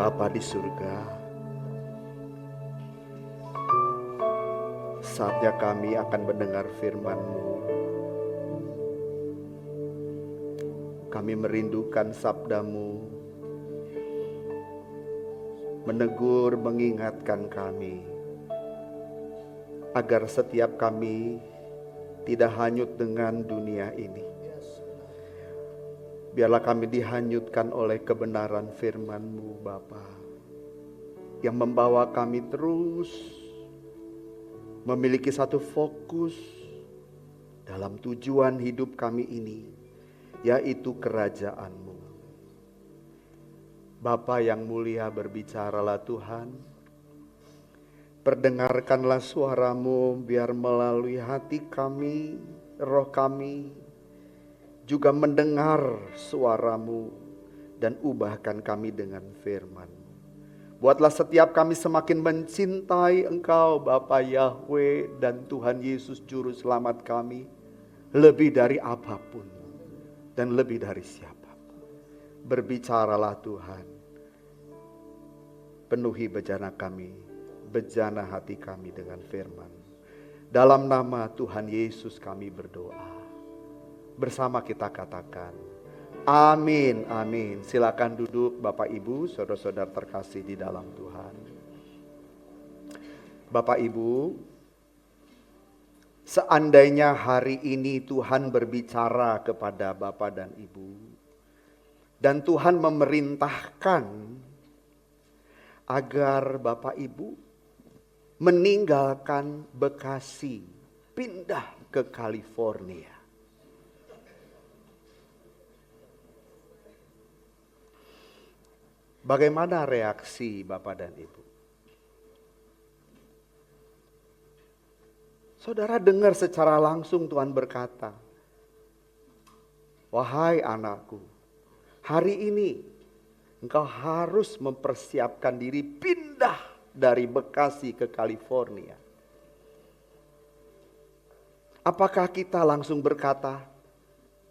Bapa di surga, saatnya kami akan mendengar firman-Mu. Kami merindukan sabda-Mu, menegur, mengingatkan kami, agar setiap kami tidak hanyut dengan dunia ini. Biarlah kami dihanyutkan oleh kebenaran firman-Mu, Bapa, yang membawa kami terus memiliki satu fokus dalam tujuan hidup kami ini, yaitu kerajaan-Mu. Bapa yang mulia, berbicaralah Tuhan. Perdengarkanlah suara-Mu, biar melalui hati kami, roh kami, juga mendengar suara-Mu, dan ubahkan kami dengan firman-Mu. Buatlah setiap kami semakin mencintai Engkau, Bapa Yahweh dan Tuhan Yesus Juru Selamat kami, lebih dari apapun dan lebih dari siapapun. Berbicaralah Tuhan, penuhi bejana kami, bejana hati kami dengan firman. Dalam nama Tuhan Yesus kami berdoa. Bersama kita katakan, amin, amin. Silakan duduk Bapak Ibu, saudara-saudara terkasih di dalam Tuhan. Bapak Ibu, seandainya hari ini Tuhan berbicara kepada Bapak dan Ibu, dan Tuhan memerintahkan agar Bapak Ibu meninggalkan Bekasi, pindah ke California. Bagaimana reaksi Bapak dan Ibu? Saudara dengar secara langsung Tuhan berkata, wahai anakku, hari ini engkau harus mempersiapkan diri pindah dari Bekasi ke California. Apakah kita langsung berkata,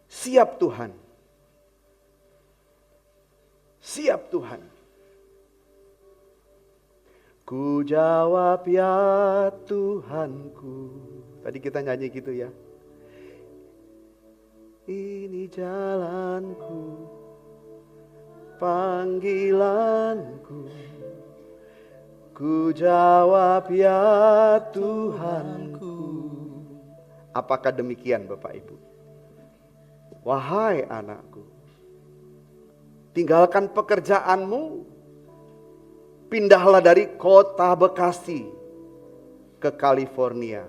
siap Tuhan? Siap Tuhan. Ku jawab ya Tuhanku. Tadi kita nyanyi gitu ya. Ini jalanku, panggilanku. Ku jawab ya Tuhanku. Apakah demikian Bapak Ibu? Wahai anakku, tinggalkan pekerjaanmu, pindahlah dari kota Bekasi ke California.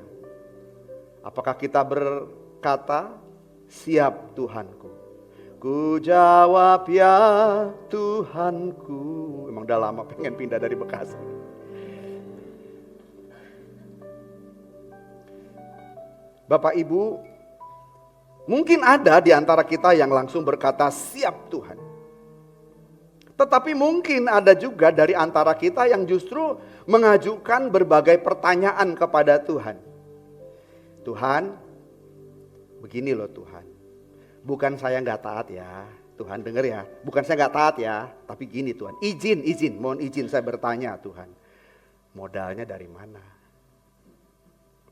Apakah kita berkata, siap Tuhanku? Ku jawab ya Tuhanku. Emang udah lama pengen pindah dari Bekasi. Bapak Ibu, mungkin ada di antara kita yang langsung berkata, siap Tuhan. Tetapi mungkin ada juga dari antara kita yang justru mengajukan berbagai pertanyaan kepada Tuhan. Tuhan, begini loh Tuhan. Bukan saya gak taat ya. Tuhan dengar ya. Bukan saya gak taat ya. Tapi gini Tuhan. Izin. Mohon izin saya bertanya Tuhan. Modalnya dari mana?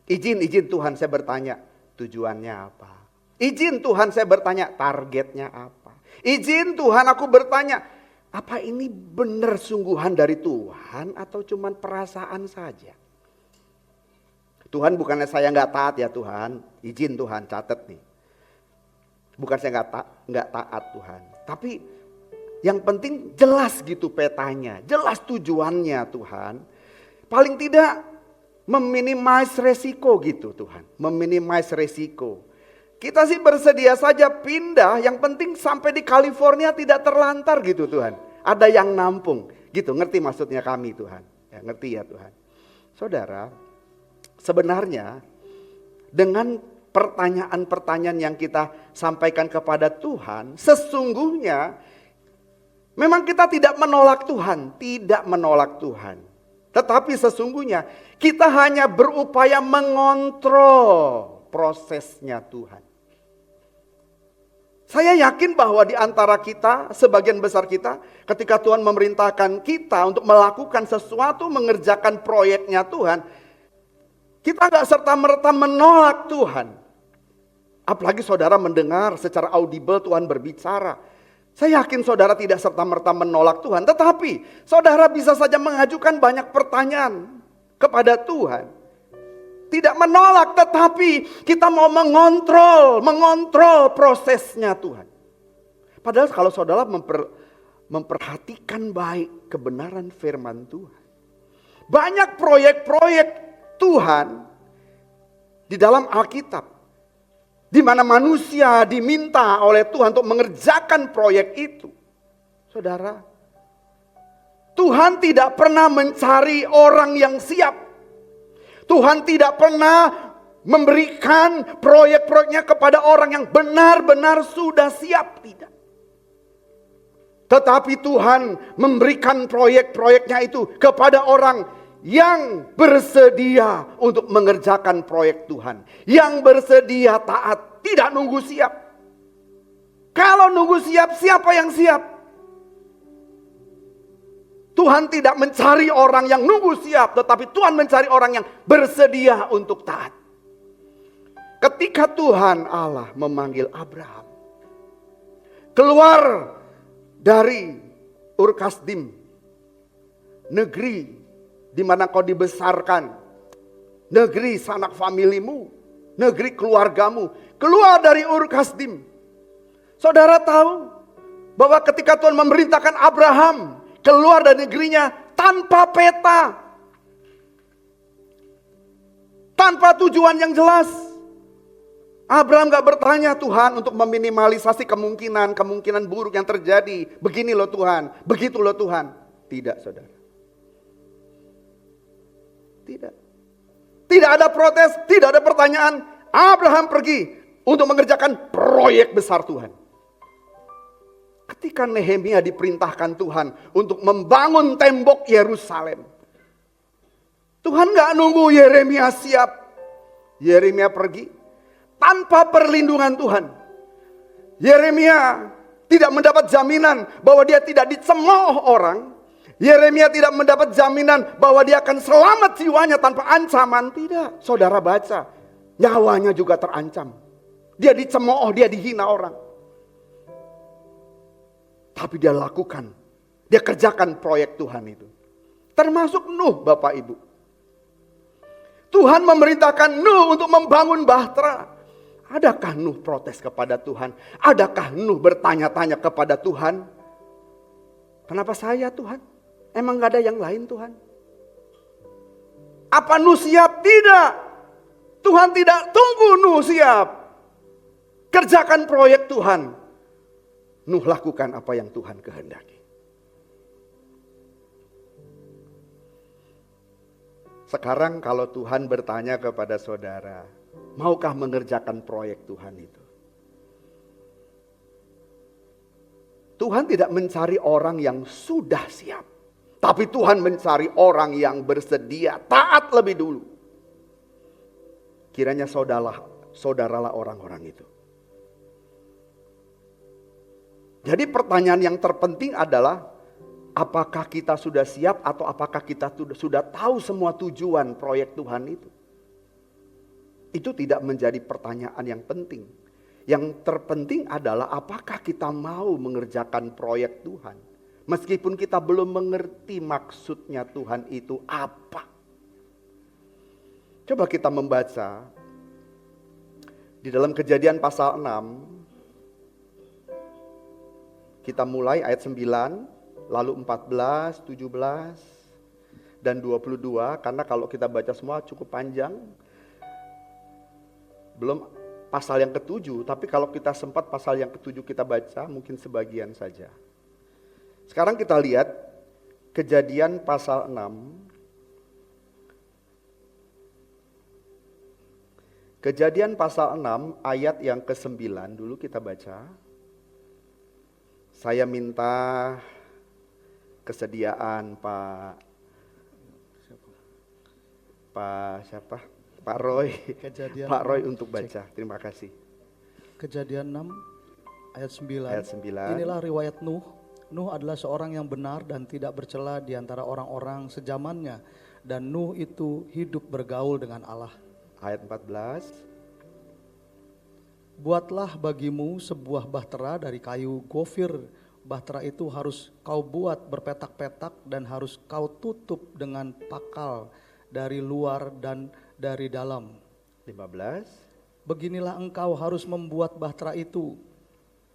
Izin Tuhan saya bertanya. Tujuannya apa? Izin Tuhan saya bertanya. Targetnya apa? Izin Tuhan aku bertanya. Apa ini benar sungguhan dari Tuhan atau cuman perasaan saja? Tuhan, bukannya saya nggak taat ya Tuhan. Izin Tuhan, catat nih. Bukan saya nggak taat Tuhan. Tapi yang penting jelas gitu petanya. Jelas tujuannya Tuhan. Paling tidak meminimais resiko gitu Tuhan. Meminimais resiko. Kita sih bersedia saja pindah, yang penting sampai di California tidak terlantar gitu Tuhan. Ada yang nampung, gitu, ngerti maksudnya kami Tuhan. Ya, ngerti ya Tuhan. Saudara, sebenarnya dengan pertanyaan-pertanyaan yang kita sampaikan kepada Tuhan, sesungguhnya memang kita tidak menolak Tuhan, Tetapi sesungguhnya kita hanya berupaya mengontrol prosesnya Tuhan. Saya yakin bahwa di antara kita, sebagian besar kita, ketika Tuhan memerintahkan kita untuk melakukan sesuatu, mengerjakan proyeknya Tuhan, kita gak serta-merta menolak Tuhan. Apalagi saudara mendengar secara audible Tuhan berbicara. Saya yakin saudara tidak serta-merta menolak Tuhan. Tetapi saudara bisa saja mengajukan banyak pertanyaan kepada Tuhan. Tidak menolak, tetapi kita mau mengontrol prosesnya Tuhan. Padahal kalau saudara memperhatikan baik kebenaran firman Tuhan. Banyak proyek-proyek Tuhan di dalam Alkitab. Di mana manusia diminta oleh Tuhan untuk mengerjakan proyek itu. Saudara, Tuhan tidak pernah mencari orang yang siap. Tuhan tidak pernah memberikan proyek-proyeknya kepada orang yang benar-benar sudah siap. Tidak. Tetapi Tuhan memberikan proyek-proyeknya itu kepada orang yang bersedia untuk mengerjakan proyek Tuhan. Yang bersedia taat, tidak nunggu siap. Kalau nunggu siap, siapa yang siap? Tuhan tidak mencari orang yang nunggu siap, tetapi Tuhan mencari orang yang bersedia untuk taat. Ketika Tuhan Allah memanggil Abraham keluar dari Ur Kasdim, negeri di mana kau dibesarkan, negeri sanak familimu, negeri keluargamu, keluar dari Ur Kasdim. Saudara tahu bahwa ketika Tuhan memerintahkan Abraham keluar dari negerinya tanpa peta, tanpa tujuan yang jelas. Abraham gak bertanya Tuhan untuk meminimalisasi kemungkinan buruk yang terjadi. Begini loh Tuhan, begitu loh Tuhan. Tidak saudara. Tidak. Tidak ada protes, tidak ada pertanyaan. Abraham pergi untuk mengerjakan proyek besar Tuhan. Ketika Nehemia diperintahkan Tuhan untuk membangun tembok Yerusalem, Tuhan gak nunggu Yeremia siap. Yeremia pergi tanpa perlindungan Tuhan. Yeremia tidak mendapat jaminan bahwa dia tidak dicemooh orang. Yeremia tidak mendapat jaminan bahwa dia akan selamat jiwanya tanpa ancaman. Tidak, saudara baca, nyawanya juga terancam. Dia dicemooh, dia dihina orang. Tapi dia lakukan, dia kerjakan proyek Tuhan itu. Termasuk Nuh Bapak Ibu. Tuhan memerintahkan Nuh untuk membangun bahtera. Adakah Nuh protes kepada Tuhan? Adakah Nuh bertanya-tanya kepada Tuhan? Kenapa saya Tuhan? Emang gak ada yang lain Tuhan? Apa Nuh siap? Tidak. Tuhan tidak tunggu Nuh siap. Kerjakan proyek Tuhan. Nuh lakukan apa yang Tuhan kehendaki. Sekarang kalau Tuhan bertanya kepada saudara, maukah mengerjakan proyek Tuhan itu? Tuhan tidak mencari orang yang sudah siap. Tapi Tuhan mencari orang yang bersedia taat lebih dulu. Kiranya saudaralah orang-orang itu. Jadi pertanyaan yang terpenting adalah, apakah kita sudah siap atau apakah kita sudah tahu semua tujuan proyek Tuhan itu? Itu tidak menjadi pertanyaan yang penting. Yang terpenting adalah apakah kita mau mengerjakan proyek Tuhan. Meskipun kita belum mengerti maksudnya Tuhan itu apa. Coba kita membaca di dalam Kejadian pasal 6. Kita mulai ayat 9, lalu 14, 17, dan 22. Karena kalau kita baca semua cukup panjang. Belum pasal yang ke-7, tapi kalau kita sempat pasal yang ke-7 kita baca, mungkin sebagian saja. Sekarang kita lihat Kejadian pasal 6. Kejadian pasal 6 ayat yang ke-9 dulu kita baca. Saya minta kesediaan Pak Roy. Pak Roy untuk baca. Terima kasih. Kejadian 6 ayat 9. Ayat 9. Inilah riwayat Nuh. Nuh adalah seorang yang benar dan tidak bercela di antara orang-orang sezamannya. Dan Nuh itu hidup bergaul dengan Allah. Ayat 14. Buatlah bagimu sebuah bahtera dari kayu gofir. Bahtera itu harus kau buat berpetak-petak dan harus kau tutup dengan pakal dari luar dan dari dalam. 15. Beginilah engkau harus membuat bahtera itu,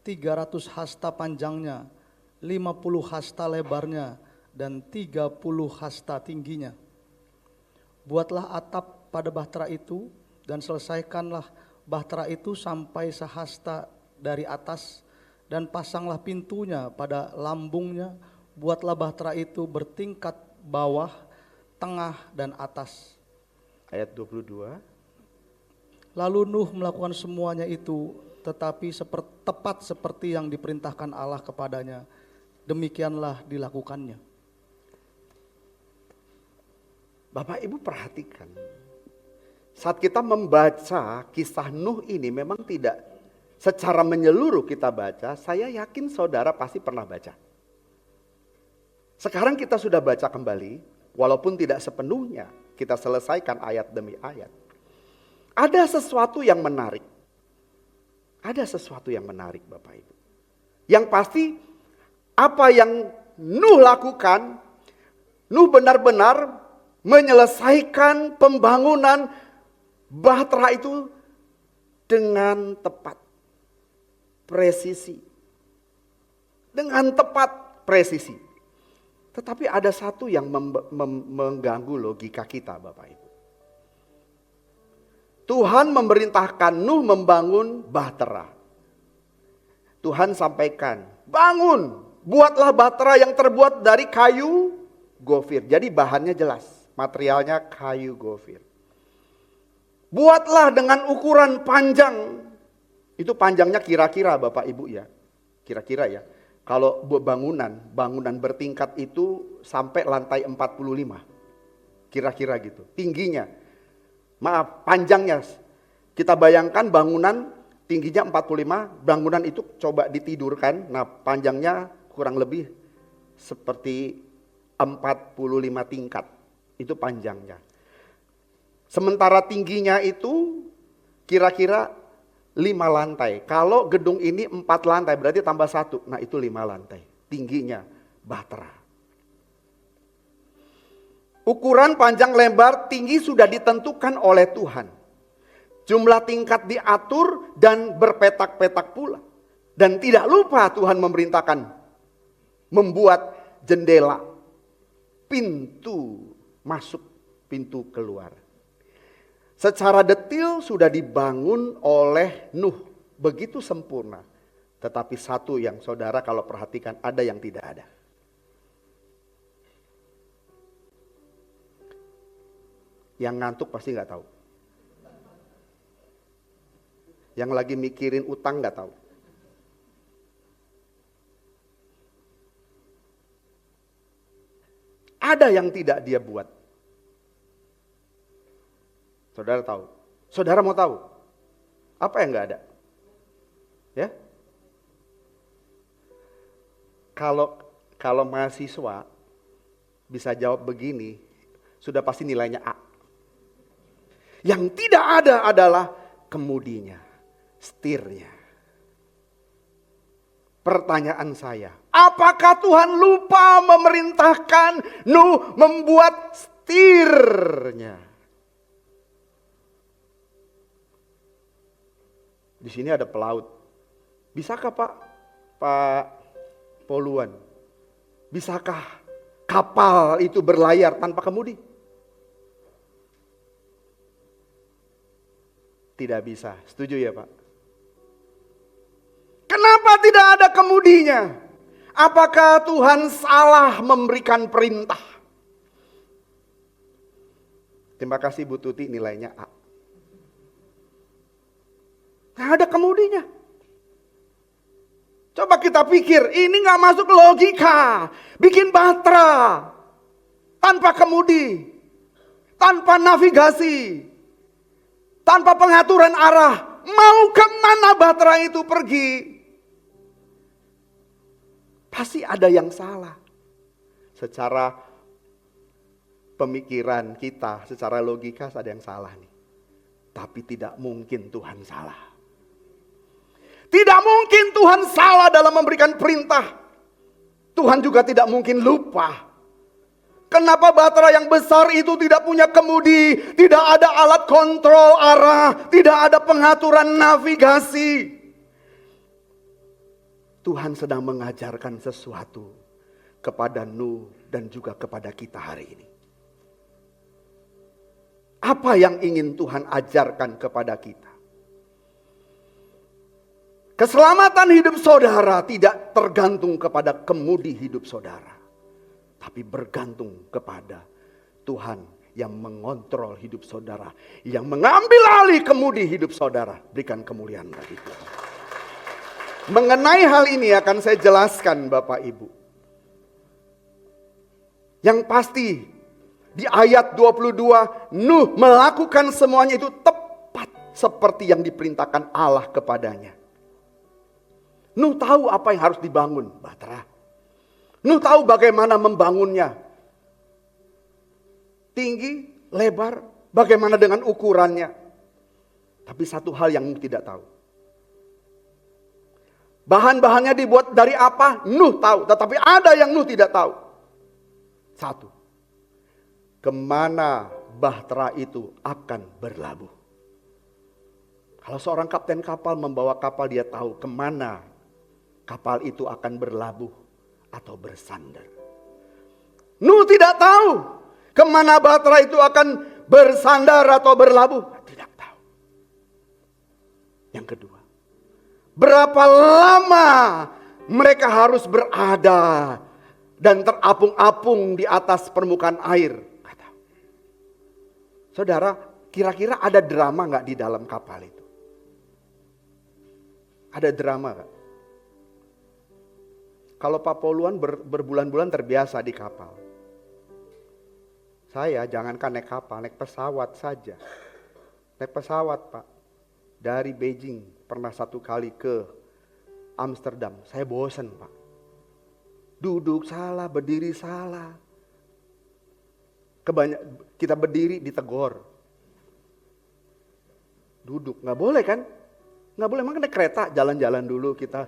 300 hasta panjangnya, 50 hasta lebarnya, dan 30 hasta tingginya. Buatlah atap pada bahtera itu dan selesaikanlah bahtera itu sampai sehasta dari atas dan pasanglah pintunya pada lambungnya. Buatlah bahtera itu bertingkat bawah, tengah, dan atas. Ayat 22. Lalu Nuh melakukan semuanya itu, tetapi tepat seperti yang diperintahkan Allah kepadanya. Demikianlah dilakukannya. Bapak Ibu perhatikan, saat kita membaca kisah Nuh ini memang tidak secara menyeluruh kita baca, saya yakin saudara pasti pernah baca. Sekarang kita sudah baca kembali, walaupun tidak sepenuhnya kita selesaikan ayat demi ayat. Ada sesuatu yang menarik. Ada sesuatu yang menarik Bapak Ibu. Yang pasti apa yang Nuh lakukan, Nuh benar-benar menyelesaikan pembangunan bahtera itu dengan tepat, presisi. Dengan tepat, presisi. Tetapi ada satu yang mengganggu logika kita Bapak Ibu. Tuhan memerintahkan Nuh membangun bahtera. Tuhan sampaikan, bangun, buatlah bahtera yang terbuat dari kayu gofir. Jadi bahannya jelas, materialnya kayu gofir. Buatlah dengan ukuran panjang. Itu panjangnya kira-kira Bapak Ibu ya. Kira-kira ya. Kalau bangunan bertingkat itu sampai lantai 45. Kira-kira gitu. Tingginya. Maaf, panjangnya. Kita bayangkan bangunan tingginya 45, bangunan itu coba ditidurkan. Nah, panjangnya kurang lebih seperti 45 tingkat. Itu panjangnya. Sementara tingginya itu kira-kira 5 lantai. Kalau gedung ini 4 lantai berarti tambah 1. Nah, itu 5 lantai. Tingginya bahtera. Ukuran panjang lebar tinggi sudah ditentukan oleh Tuhan. Jumlah tingkat diatur dan berpetak-petak pula. Dan tidak lupa Tuhan memerintahkan membuat jendela, pintu masuk, pintu keluar. Secara detail sudah dibangun oleh Nuh, begitu sempurna. Tetapi satu yang saudara kalau perhatikan ada yang tidak ada. Yang ngantuk pasti nggak tahu. Yang lagi mikirin utang nggak tahu. Ada yang tidak dia buat. Saudara tahu? Saudara mau tahu? Apa yang nggak ada? Ya? Kalau mahasiswa bisa jawab begini, sudah pasti nilainya A. Yang tidak ada adalah kemudinya, setirnya. Pertanyaan saya, apakah Tuhan lupa memerintahkan Nuh membuat setirnya? Di sini ada pelaut. Bisakah Pak Poluan? Bisakah kapal itu berlayar tanpa kemudi? Tidak bisa. Setuju ya Pak? Kenapa tidak ada kemudinya? Apakah Tuhan salah memberikan perintah? Terima kasih Bu Tuti, nilainya A. Tidak ada kemudinya. Coba kita pikir, ini gak masuk logika. Bikin bahtera tanpa kemudi, tanpa navigasi, tanpa pengaturan arah. Mau kemana bahtera itu pergi? Pasti ada yang salah. Secara pemikiran kita, secara logika ada yang salah nih. Tapi tidak mungkin Tuhan salah. Tidak mungkin Tuhan salah dalam memberikan perintah. Tuhan juga tidak mungkin lupa. Kenapa Batra yang besar itu tidak punya kemudi, tidak ada alat kontrol arah, tidak ada pengaturan navigasi? Tuhan sedang mengajarkan sesuatu kepada Nuh dan juga kepada kita hari ini. Apa yang ingin Tuhan ajarkan kepada kita? Keselamatan hidup saudara tidak tergantung kepada kemudi hidup saudara, tapi bergantung kepada Tuhan yang mengontrol hidup saudara, yang mengambil alih kemudi hidup saudara. Berikan kemuliaan bagi Tuhan. Mengenai hal ini akan saya jelaskan Bapak Ibu. Yang pasti di ayat 22, Nuh melakukan semuanya itu tepat seperti yang diperintahkan Allah kepadanya. Nuh tahu apa yang harus dibangun, Batra. Nuh tahu bagaimana membangunnya. Tinggi, lebar, bagaimana dengan ukurannya. Tapi satu hal yang Nuh tidak tahu. Bahan-bahannya dibuat dari apa? Nuh tahu, tetapi ada yang Nuh tidak tahu. Satu, kemana bahtera itu akan berlabuh. Kalau seorang kapten kapal membawa kapal, dia tahu kemana kapal itu akan berlabuh atau bersandar. Nuh tidak tahu kemana bahtera itu akan bersandar atau berlabuh. Tidak tahu. Yang kedua, berapa lama mereka harus berada dan terapung-apung di atas permukaan air? Nggak tahu. Saudara, kira-kira ada drama nggak di dalam kapal itu? Ada drama nggak? Kalau Pak Poluan berbulan-bulan terbiasa di kapal. Saya jangankan naik kapal, naik pesawat saja. Naik pesawat Pak. Dari Beijing pernah satu kali ke Amsterdam. Saya bosan Pak. Duduk salah, berdiri salah. Kita berdiri ditegur. Duduk, nggak boleh kan? Nggak boleh, emang naik kereta jalan-jalan dulu kita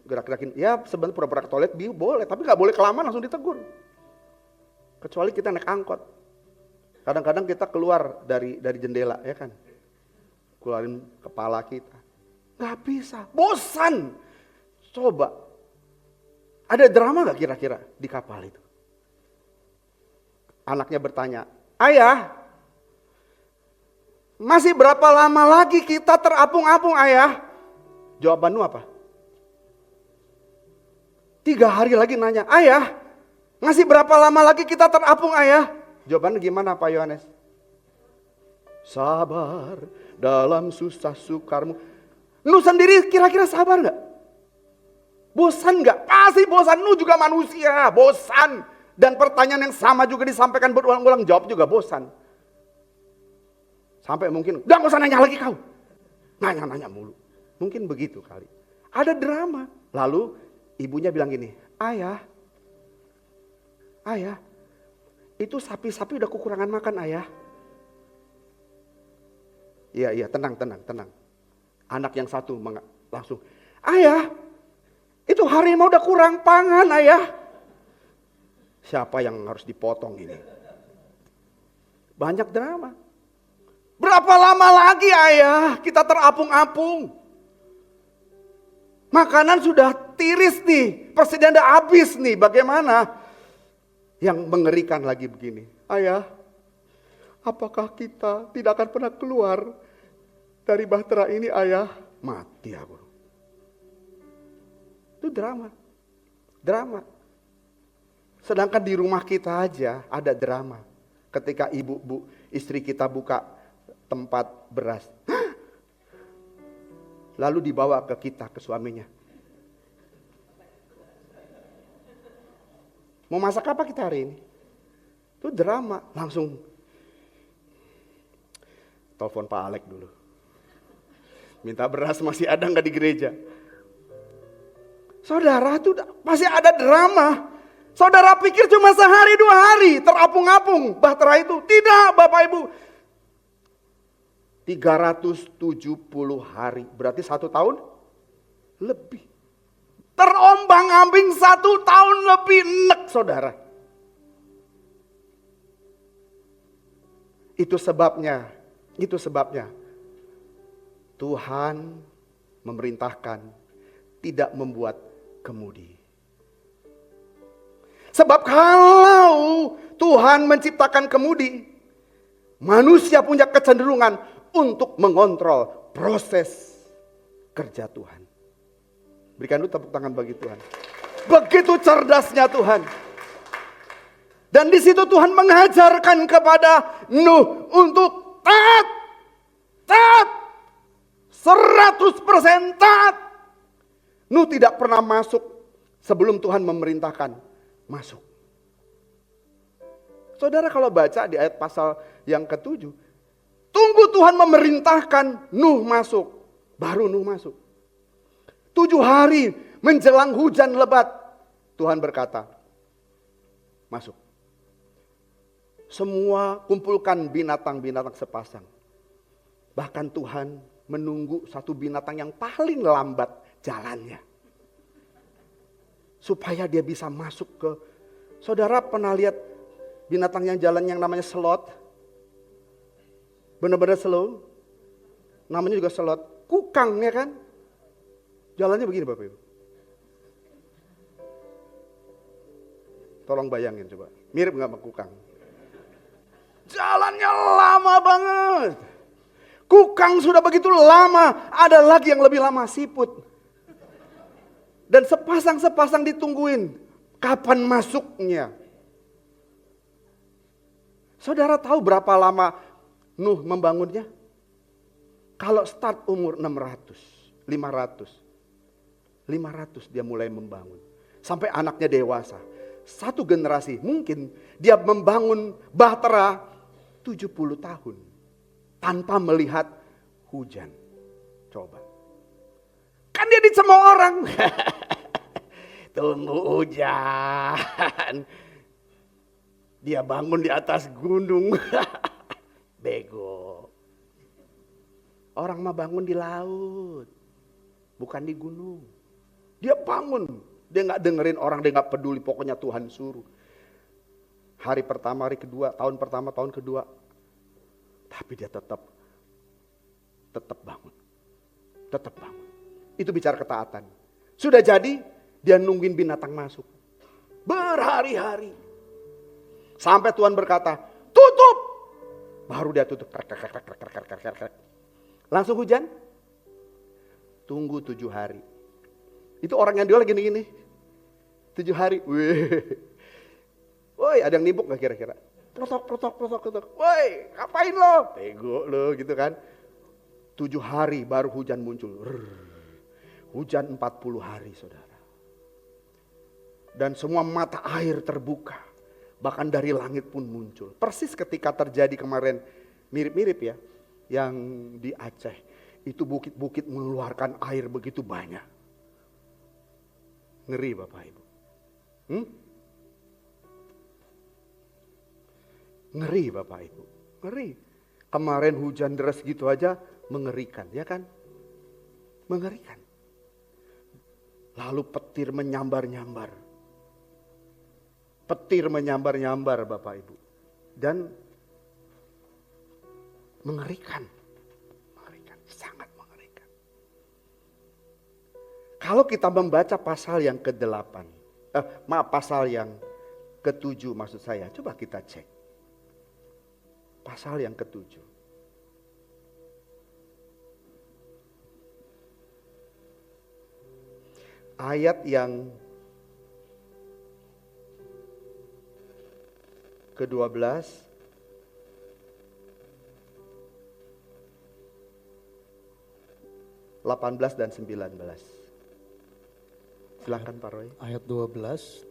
gerak-gerakin. Ya sebenarnya pura-pura ke toilet boleh, tapi nggak boleh kelamaan langsung ditegur. Kecuali kita naik angkot. Kadang-kadang kita keluar dari jendela ya kan. Keluarin kepala kita. Nggak bisa, bosan. Coba. Ada drama gak kira-kira di kapal itu? Anaknya bertanya, ayah, masih berapa lama lagi kita terapung-apung ayah? Jawaban Nuh apa? 3 hari lagi nanya, ayah, masih berapa lama lagi kita terapung ayah? Jawabannya gimana Pak Yohanes? Sabar dalam susah sukarmu. Nuh sendiri kira-kira sabar gak? Bosan gak? Pasti bosan. Nuh juga manusia, bosan. Dan pertanyaan yang sama juga disampaikan berulang-ulang, jawab juga bosan. Sampai mungkin, udah gak usah nanya lagi kau. Nanya-nanya mulu. Mungkin begitu kali. Ada drama. Lalu ibunya bilang gini, ayah, itu sapi-sapi udah kekurangan makan ayah. Iya, tenang. Anak yang satu langsung, ayah, itu harimau udah kurang pangan ayah. Siapa yang harus dipotong ini? Banyak drama. Berapa lama lagi ayah kita terapung-apung? Makanan sudah tiris nih, persediaan udah habis nih, bagaimana? Yang mengerikan lagi begini, ayah, apakah kita tidak akan pernah keluar dari bahtera ini ayah? Mati aku. Itu drama. Sedangkan di rumah kita aja ada drama. Ketika istri kita buka tempat beras. Lalu dibawa ke kita, ke suaminya. Mau masak apa kita hari ini? Itu drama. Langsung telepon Pak Alek dulu. Minta beras masih ada nggak di gereja? Saudara itu masih ada drama. Saudara pikir cuma sehari 2 hari terapung-apung bahtera itu. Tidak Bapak Ibu. 370 hari. Berarti 1 tahun lebih. Terombang-ambing 1 tahun lebih. Nek saudara. Itu sebabnya. Tuhan memerintahkan tidak membuat kemudi. Sebab kalau Tuhan menciptakan kemudi, manusia punya kecenderungan untuk mengontrol proses kerja Tuhan. Berikan dulu tepuk tangan bagi Tuhan. Begitu cerdasnya Tuhan. Dan di situ Tuhan mengajarkan kepada Nuh untuk taat. 100% taat. Nuh tidak pernah masuk sebelum Tuhan memerintahkan masuk. Saudara kalau baca di ayat pasal yang ke-7, tunggu Tuhan memerintahkan Nuh masuk, baru Nuh masuk. 7 hari menjelang hujan lebat, Tuhan berkata, masuk. Semua kumpulkan binatang-binatang sepasang. Bahkan Tuhan menunggu satu binatang yang paling lambat jalannya. Supaya dia bisa masuk ke... Saudara pernah lihat binatang yang jalan yang namanya sloth? Benar-benar slow. Namanya juga sloth. Kukang ya kan? Jalannya begini Bapak Ibu. Tolong bayangin coba. Mirip gak sama kukang? Jalannya lama banget. Kukang sudah begitu lama. Ada lagi yang lebih lama, siput. Dan sepasang-sepasang ditungguin. Kapan masuknya? Saudara tahu berapa lama Nuh membangunnya? Kalau start umur 600, 500 dia mulai membangun. Sampai anaknya dewasa. Satu generasi mungkin dia membangun bahtera 70 tahun. Tanpa melihat hujan. Coba. Kan dia dicemooh orang. Tunggu hujan. Dia bangun di atas gunung. Bego. Orang mah bangun di laut. Bukan di gunung. Dia bangun. Dia gak dengerin orang, dia gak peduli. Pokoknya Tuhan suruh. Hari pertama, hari kedua, tahun pertama, tahun kedua. Tapi dia tetap bangun. Tetap bangun. Itu bicara ketaatan. Sudah jadi, dia nungguin binatang masuk. Berhari-hari. Sampai Tuhan berkata, tutup. Baru dia tutup. Langsung hujan. Tunggu 7 hari. Itu orang yang dia lagi gini-gini. 7 hari. Woi, ada yang nibuk gak kira-kira? Protok. Woi, ngapain lo? Bego lo gitu kan. 7 hari baru hujan muncul. Hujan 40 hari saudara. Dan semua mata air terbuka. Bahkan dari langit pun muncul. Persis ketika terjadi kemarin, mirip-mirip ya. Yang di Aceh. Itu bukit-bukit mengeluarkan air begitu banyak. Ngeri Bapak Ibu. Ngeri Bapak Ibu. Ngeri. Kemarin hujan deras gitu aja mengerikan, ya kan? Mengerikan. Lalu petir menyambar-nyambar. Petir menyambar-nyambar Bapak Ibu. Dan mengerikan. Mengerikan, sangat mengerikan. Kalau kita membaca pasal yang ke-8, pasal yang ke-7 maksud saya, coba kita cek. Pasal yang ke-7. Ayat yang ke-12. 18 dan 19. Silakan Pak Roy. Ayat 12.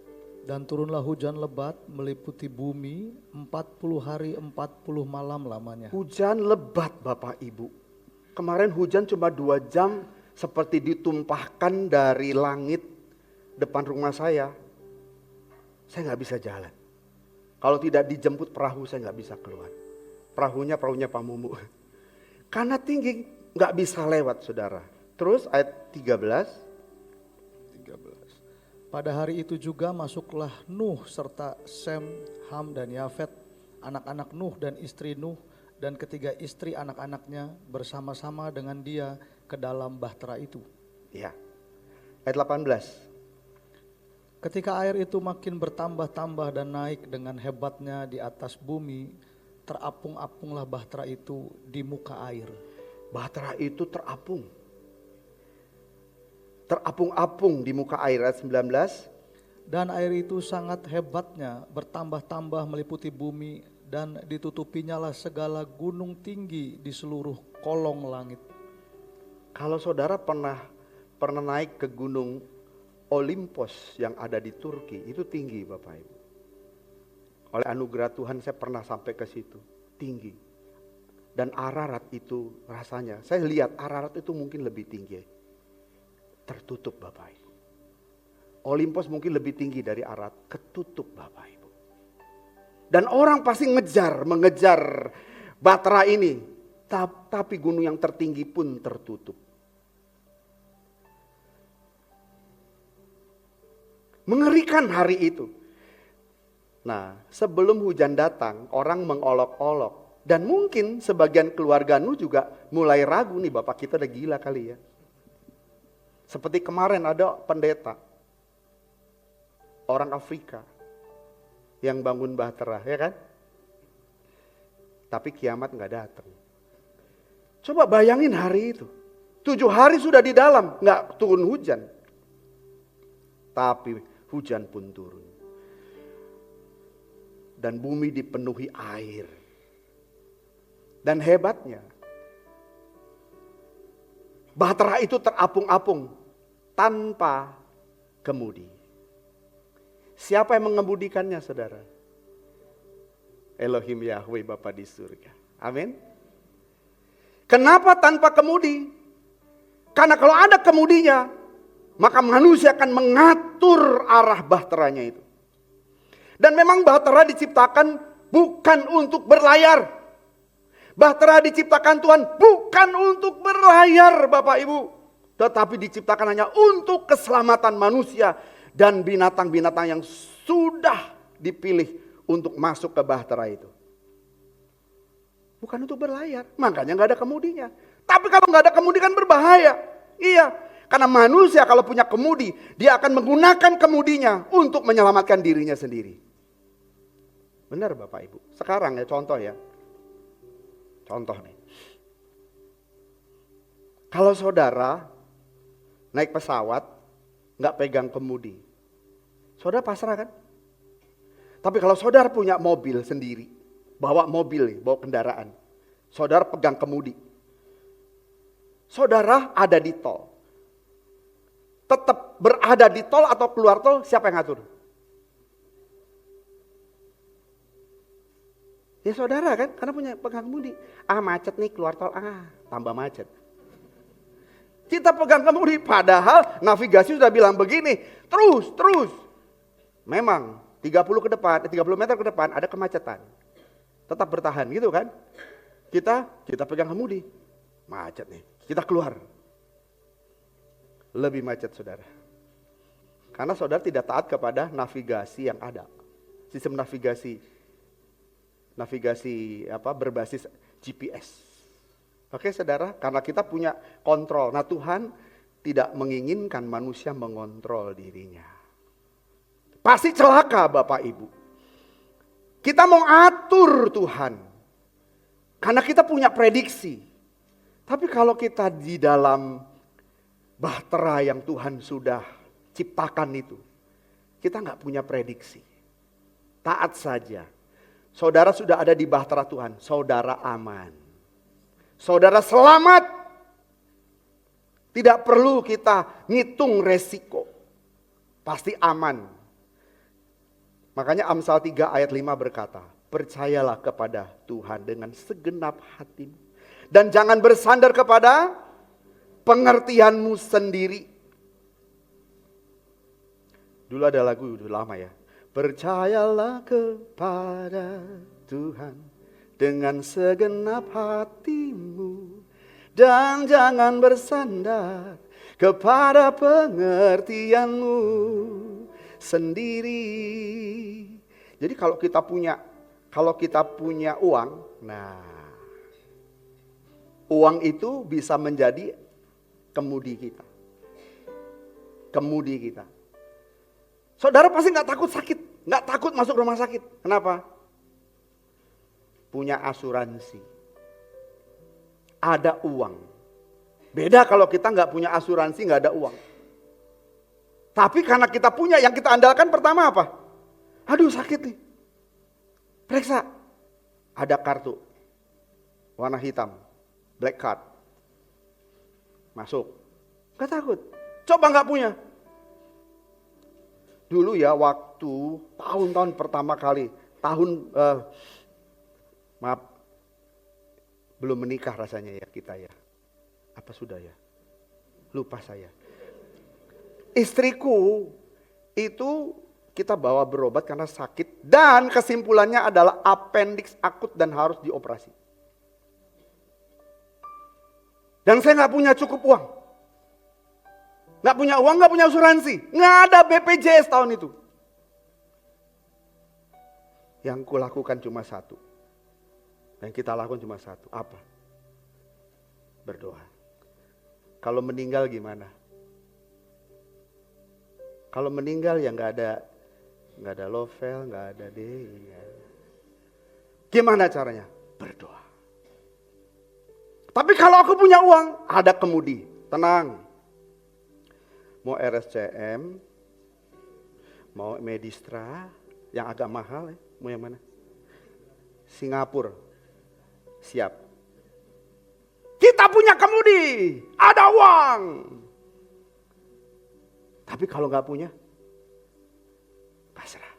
Dan turunlah hujan lebat meliputi bumi 40 hari 40 malam lamanya. Hujan lebat Bapak Ibu. Kemarin hujan cuma 2 jam seperti ditumpahkan dari langit depan rumah saya nggak bisa jalan. Kalau tidak dijemput perahu saya nggak bisa keluar. Perahunya Pak Mumu. Karena tinggi nggak bisa lewat saudara. Terus ayat 13. Pada hari itu juga masuklah Nuh serta Sem, Ham dan Yafet, anak-anak Nuh dan istri Nuh dan ketiga istri anak-anaknya bersama-sama dengan dia ke dalam bahtera itu. Ya. Ayat 18. Ketika air itu makin bertambah-tambah dan naik dengan hebatnya di atas bumi, terapung-apunglah bahtera itu di muka air. Bahtera itu terapung. Terapung-apung di muka air. Ayat 19. Dan air itu sangat hebatnya bertambah-tambah meliputi bumi dan ditutupinya lah segala gunung tinggi di seluruh kolong langit. Kalau saudara pernah naik ke gunung Olimpos yang ada di Turki, itu tinggi Bapak Ibu. Oleh anugerah Tuhan saya pernah sampai ke situ, tinggi. Dan Ararat itu rasanya, saya lihat Ararat itu mungkin lebih tinggi. Tertutup Bapak Ibu. Olimpos mungkin lebih tinggi dari Ararat, ketutup Bapak Ibu. Dan orang pasti mengejar bahtera ini. Tapi gunung yang tertinggi pun tertutup. Mengerikan hari itu. Nah, sebelum hujan datang, orang mengolok-olok. Dan mungkin sebagian keluarga Nuh juga mulai ragu nih, bapak kita udah gila kali ya. Seperti kemarin ada pendeta, orang Afrika, yang bangun bahtera, ya kan? Tapi kiamat gak datang. Coba bayangin hari itu. 7 hari sudah di dalam, gak turun hujan. Tapi hujan pun turun. Dan bumi dipenuhi air. Dan hebatnya, bahtera itu terapung-apung tanpa kemudi. Siapa yang mengemudikannya saudara? Elohim Yahweh Bapa di surga. Amin. Kenapa tanpa kemudi? Karena kalau ada kemudinya, maka manusia akan mengatur arah bahteranya itu. Dan memang bahtera diciptakan bukan untuk berlayar. Bahtera diciptakan Tuhan bukan untuk berlayar Bapak Ibu. Tetapi diciptakan hanya untuk keselamatan manusia dan binatang-binatang yang sudah dipilih untuk masuk ke bahtera itu. Bukan untuk berlayar, makanya gak ada kemudinya. Tapi kalau gak ada kemudi kan berbahaya. Iya, karena manusia kalau punya kemudi, dia akan menggunakan kemudinya untuk menyelamatkan dirinya sendiri. Benar Bapak Ibu. Sekarang ya contoh ya. Contoh nih. Kalau saudara naik pesawat, gak pegang kemudi. Saudara pasrah kan? Tapi kalau saudara punya mobil sendiri, bawa mobil, bawa kendaraan. Saudara pegang kemudi. Saudara ada di tol. Tetap berada di tol atau keluar tol, siapa yang ngatur? Ya saudara kan, karena punya pegang kemudi. Macet nih keluar tol, tambah macet. Kita pegang kemudi, padahal navigasi sudah bilang begini, terus. Memang 30 meter ke depan ada kemacetan. Tetap bertahan gitu kan. Kita pegang kemudi. Macet nih, kita keluar. Lebih macet saudara. Karena saudara tidak taat kepada navigasi yang ada. Sistem navigasi berbasis GPS. Oke saudara, karena kita punya kontrol. Nah Tuhan tidak menginginkan manusia mengontrol dirinya. Pasti celaka Bapak Ibu. Kita mau atur Tuhan. Karena kita punya prediksi. Tapi kalau kita di dalam bahtera yang Tuhan sudah ciptakan itu, kita gak punya prediksi. Taat saja. Saudara sudah ada di bahtera Tuhan, saudara aman. Saudara selamat. Tidak perlu kita ngitung resiko. Pasti aman. Makanya Amsal 3 ayat 5 berkata, percayalah kepada Tuhan dengan segenap hatimu. Dan jangan bersandar kepada pengertianmu sendiri. Dulu ada lagu, udah lama ya. Percayalah kepada Tuhan dengan segenap hatimu, dan jangan bersandar kepada pengertianmu sendiri. Jadi kalau kita punya uang, nah uang itu bisa menjadi kemudi kita. Kemudi kita. Saudara pasti nggak takut sakit, nggak takut masuk rumah sakit. Kenapa? Punya asuransi. Ada uang. Beda kalau kita nggak punya asuransi, nggak ada uang. Tapi karena kita punya, yang kita andalkan pertama apa? Aduh sakit nih. Periksa. Ada kartu. Warna hitam. Black card. Masuk. Gak takut. Coba nggak punya. Dulu ya waktu tahun-tahun pertama kali. Maaf. Belum menikah rasanya ya kita ya. Apa sudah ya? Lupa saya. Istriku itu kita bawa berobat karena sakit. Dan kesimpulannya adalah appendix akut dan harus dioperasi. Dan saya nggak punya cukup uang. Nggak punya uang, nggak punya asuransi. Nggak ada BPJS tahun itu. Yang kulakukan cuma satu. Yang kita lakukan cuma satu. Apa? Berdoa. Kalau meninggal gimana? Kalau meninggal ya nggak ada lovel, nggak ada deh. Gimana caranya? Berdoa. Tapi kalau aku punya uang, ada kemudi. Tenang. Mau RSCM, mau Medistra, yang agak mahal ya. Mau yang mana? Singapura. Siap. Kita punya kemudi, ada uang. Tapi kalau nggak punya, pasrah.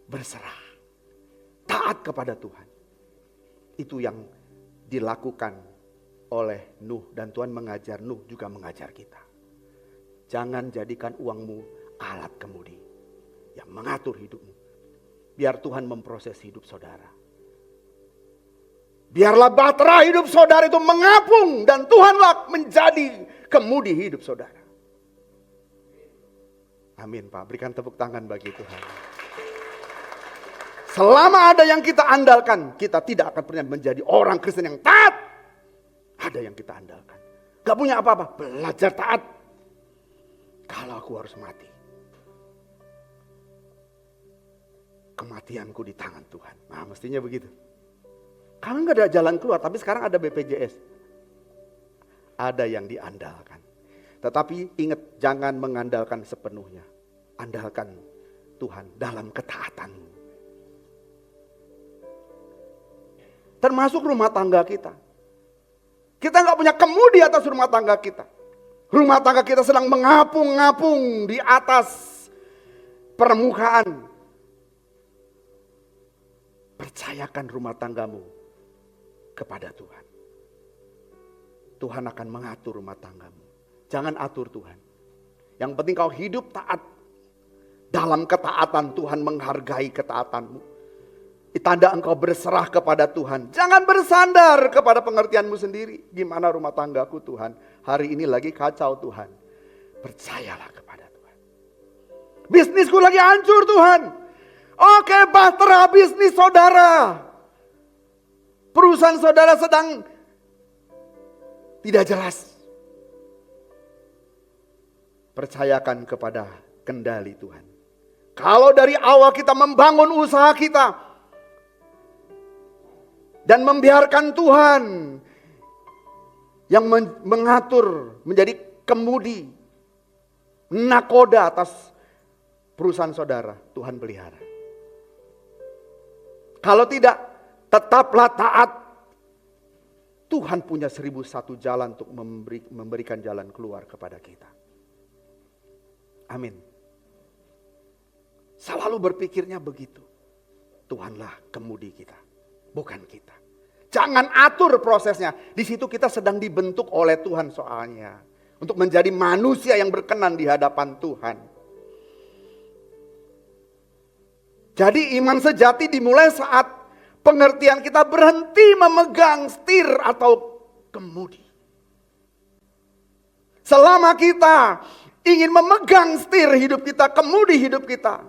Berserah. Taat kepada Tuhan. Itu yang dilakukan oleh Nuh, dan Tuhan mengajar Nuh juga mengajar kita. Jangan jadikan uangmu alat kemudi yang mengatur hidupmu. Biar Tuhan memproses hidup saudara. Biarlah bahtera hidup saudara itu mengapung dan Tuhanlah menjadi kemudi hidup saudara. Amin Pak, berikan tepuk tangan bagi Tuhan. Selama ada yang kita andalkan, kita tidak akan pernah menjadi orang Kristen yang taat. Ada yang kita andalkan. Gak punya apa-apa, belajar taat. Kalau aku harus mati, kematianku di tangan Tuhan. Nah mestinya begitu. Karena gak ada jalan keluar, tapi sekarang ada BPJS. Ada yang diandalkan. Tetapi ingat, jangan mengandalkan sepenuhnya. Andalkan Tuhan dalam ketaatanmu. Termasuk rumah tangga kita. Kita gak punya kemudi atas rumah tangga kita. Rumah tangga kita sedang mengapung-ngapung di atas permukaan. Percayakan rumah tanggamu kepada Tuhan. Tuhan akan mengatur rumah tanggamu. Jangan atur Tuhan. Yang penting kau hidup taat. Dalam ketaatan Tuhan menghargai ketaatanmu. Tanda engkau berserah kepada Tuhan. Jangan bersandar kepada pengertianmu sendiri. Gimana rumah tanggaku Tuhan? Hari ini lagi kacau Tuhan. Percayalah kepada Tuhan. Bisnisku lagi hancur Tuhan. Oke, bahtera bisnis saudara. Perusahaan saudara sedang tidak jelas. Percayakan kepada kendali Tuhan. Kalau dari awal kita membangun usaha kita dan membiarkan Tuhan yang mengatur menjadi kemudi, nakoda atas perusahaan saudara, Tuhan pelihara. Kalau tidak, tetaplah taat. Tuhan punya 1001 jalan untuk memberikan jalan keluar kepada kita. Amin. Selalu berpikirnya begitu. Tuhanlah kemudi kita, bukan kita. Jangan atur prosesnya. Di situ kita sedang dibentuk oleh Tuhan soalnya. Untuk menjadi manusia yang berkenan di hadapan Tuhan. Jadi iman sejati dimulai saat pengertian kita berhenti memegang setir atau kemudi. Selama kita ingin memegang setir hidup kita, kemudi hidup kita,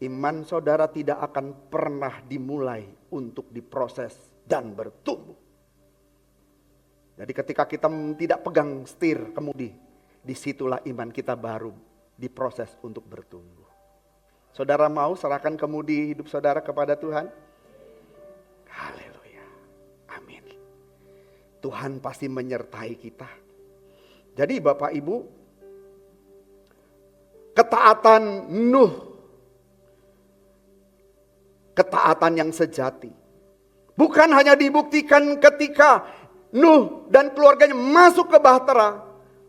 iman saudara tidak akan pernah dimulai untuk diproses dan bertumbuh. Jadi ketika kita tidak pegang setir kemudi, disitulah iman kita baru diproses untuk bertumbuh. Saudara mau serahkan kemudi hidup saudara kepada Tuhan? Haleluya. Amin. Tuhan pasti menyertai kita. Jadi Bapak Ibu, ketaatan Nuh, ketaatan yang sejati, bukan hanya dibuktikan ketika Nuh dan keluarganya masuk ke bahtera,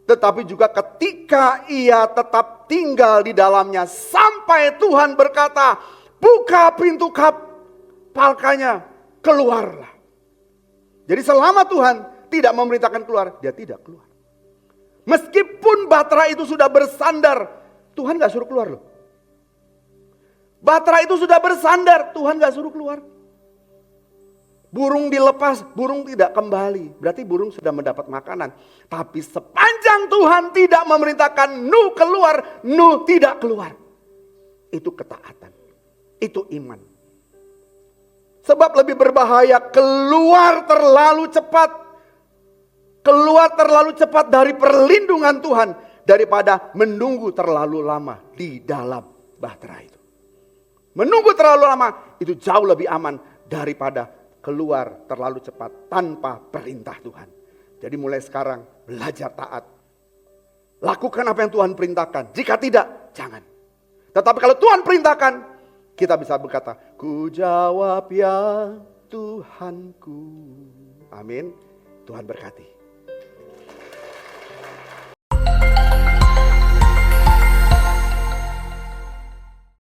tetapi juga ketika ia tetap tinggal di dalamnya sampai Tuhan berkata, buka pintu kapalnya, keluarlah. Jadi selama Tuhan tidak memerintahkan keluar, dia tidak keluar. Meskipun bahtera itu sudah bersandar, Tuhan gak suruh keluar loh. Bahtera itu sudah bersandar, Tuhan gak suruh keluar. Burung dilepas, burung tidak kembali. Berarti burung sudah mendapat makanan. Tapi sepanjang Tuhan tidak memerintahkan Nuh keluar, Nuh tidak keluar. Itu ketaatan. Itu iman. Sebab lebih berbahaya keluar terlalu cepat. Keluar terlalu cepat dari perlindungan Tuhan. Daripada menunggu terlalu lama di dalam bahtera itu. Menunggu terlalu lama itu jauh lebih aman daripada keluar terlalu cepat tanpa perintah Tuhan. Jadi mulai sekarang belajar taat. Lakukan apa yang Tuhan perintahkan. Jika tidak, jangan. Tetapi kalau Tuhan perintahkan, kita bisa berkata, ku jawab ya Tuhanku. Amin. Tuhan berkati.